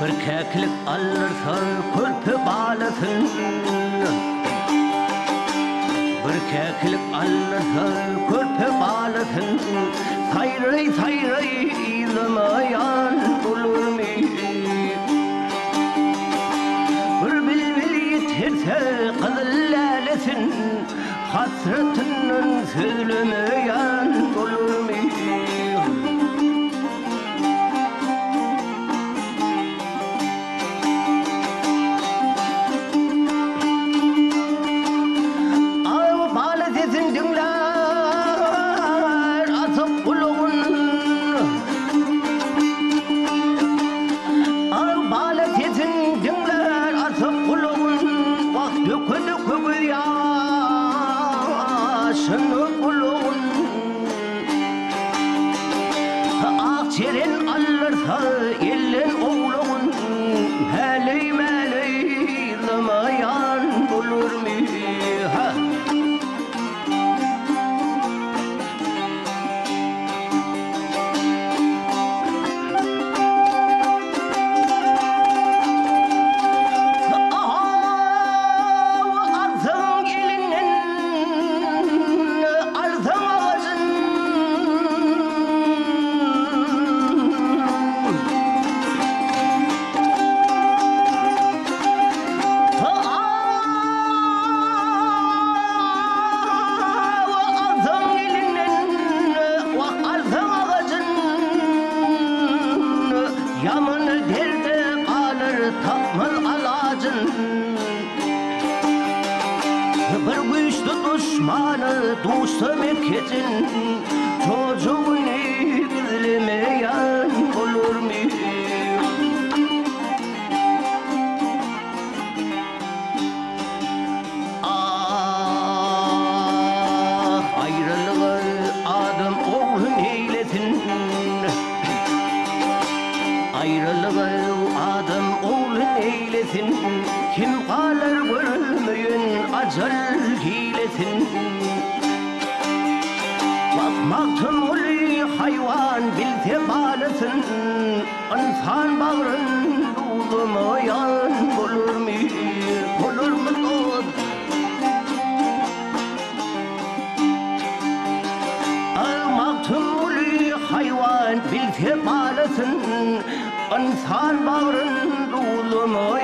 Bir keklik alırsa körpü bağlasın. Bir keklik alırsa körpü bağlasın. Sayray sayray izlemayan olur mu? Bir bilbil yitirse kızıl lalesin. Hasretinden söylemeyen olur mu? Akçerin alırsa elin oğlun Meley meley zamayan olur mu? Yaman derde kalır takmal alacın. Bir güçlü düşmanı dostlamak için çocuğunu izlemeyen olur mu? Ah, ayrılığı adam oğlun eylesin. Ayrılığı adam oğlun eylesin. Kim kalır görülmeyin acel hilesin. Bakmaktın ulu hayvan bilse bağlasın. İnsan bağrın dolmayan olur mu? Olur mu dost? Almaktın ulu hayvan bilse bağlasın. İnsan bağrın dolmayan